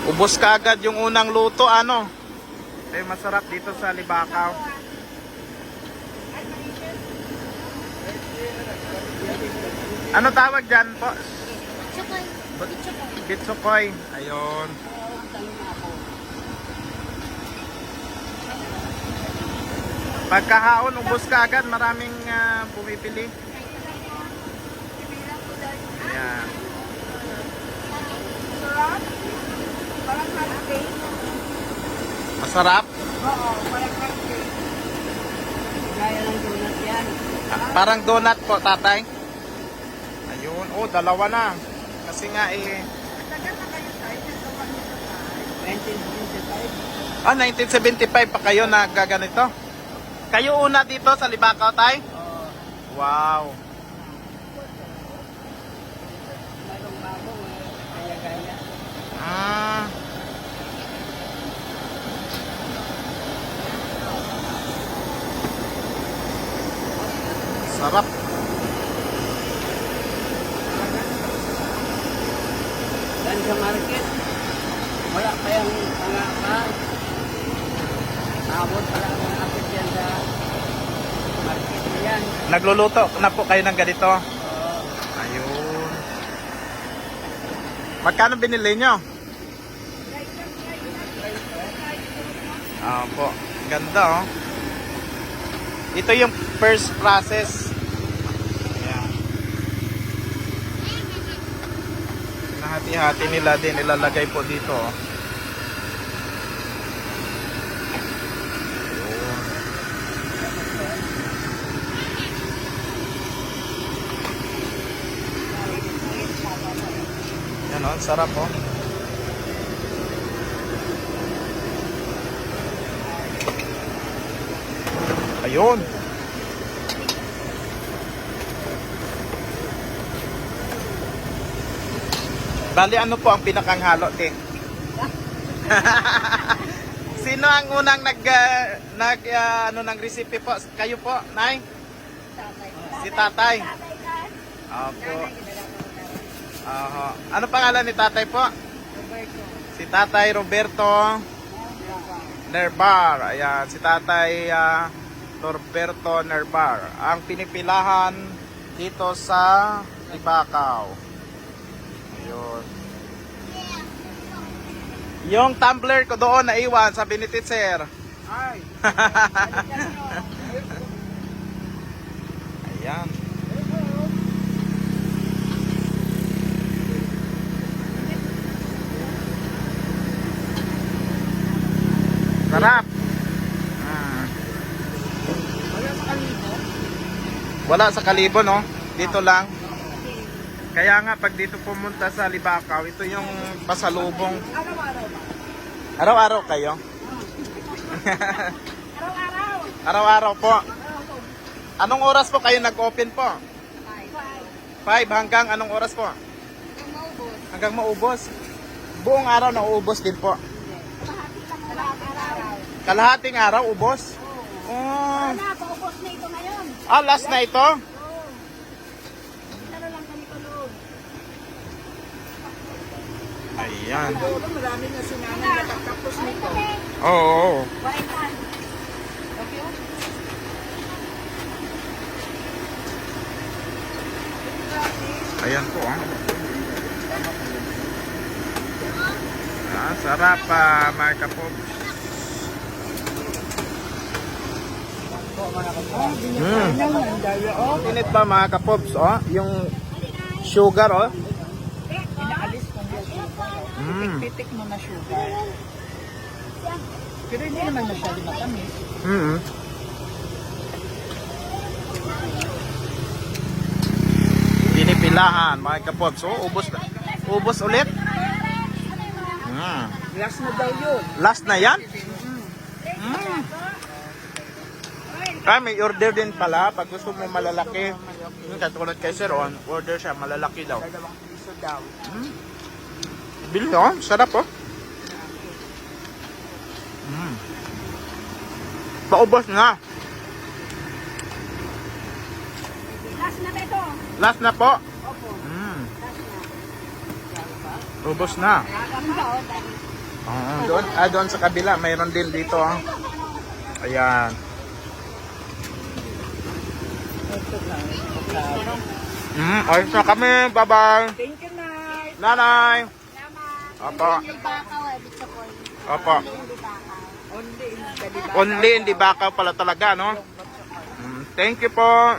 Ubos kagad yung unang luto, ano? Eh, masarap dito sa Libakaw. Ano tawag dyan po? Chokoy. Bitsukoy. Ayun. Pagkahaon, ubos kagad. Maraming bumibili. Ayan. Masarap? Oo, parang cupcake. Gaya ng donut yan. Parang donut po, tatay. Ayun. Oh, dalawa na. Kasi nga eh. 1975. 1975 pa kayo nagaganito? Kayo una dito sa Libakaw, tay? Oo. Wow. Mayroong bagong gaya-gaya. Ah. Sarap. Dan sa market, wala kayang pangakan. Abot pala ang apit yan sa market na yan. Nagluluto na po kayo ng ganito. Oo. Ayun. Magkano binili nyo? Ah po. Ganda oh. Ito yung first process. Ayan. Nahati-hati nila din. Ilalagay po dito oh. Yan o, sarap o. Ayun. Bali, ano po ang pinakang halo, te? Sino ang unang ano ng recipe po? Kayo po, Nay? Si tatay. Opo. Ano pangalan ni tatay po? Roberto. Si tatay Roberto Nerbar. Ayan, si tatay Roberto Nerbar. Ang pinipilahan dito sa Libakaw. Ayun. Yung tumbler ko doon naiwan, sabi ni teacher. Ay! Ayan. Sarap. Wala sa kanino? Wala sa Kalibo, no? Dito lang. Kaya nga, pag dito pumunta sa Libakaw, ito yung pasalubong. Araw-araw ba? Araw-araw kayo? Araw-araw. Araw-araw po. Anong oras po kayo nag-open po? 5 hanggang anong oras po? Hanggang maubos. Buong araw na uubos din po. Kalahating araw, ubos? Oh. Wala, paubos na ito ngayon. Ah, last na ito? Lalo lang kami tulog. Ayan. Siguro marami na sinanay nakatapos nito. Oo. Baitan. Ayan po, ah. Ah, sarap pa, mga kapobs. Init pa, mga kapobs, oh. Yung sugar, oh. Inaalis ko na sugar. Pitik mo na sugar. Pero hindi naman masyado matamis. Pinipilahan, mga kapobs. So, ubos ulit. Last na daw yun. Last na yan? Ah, may order din pala. Pag gusto mo malalaki, katulad kay Sir On, order siya, malalaki daw. 2 piso daw. Bili, oh. Sarap, oh. Paubos na. Last na ba ito? Last na po. Opo. Last na. Ubos na. Ang baon, dali. Doon sa kabila, mayroon din dito. Ayan. Ito lang. Okay. Ayos na kami. Bye-bye. Thank you, Nay. Nanay. Salamat. Opo. Hindi bakaw, bitsa ko. Opo. Hindi bakaw. Only in the Only, hindi baka pala talaga, no? Thank you po.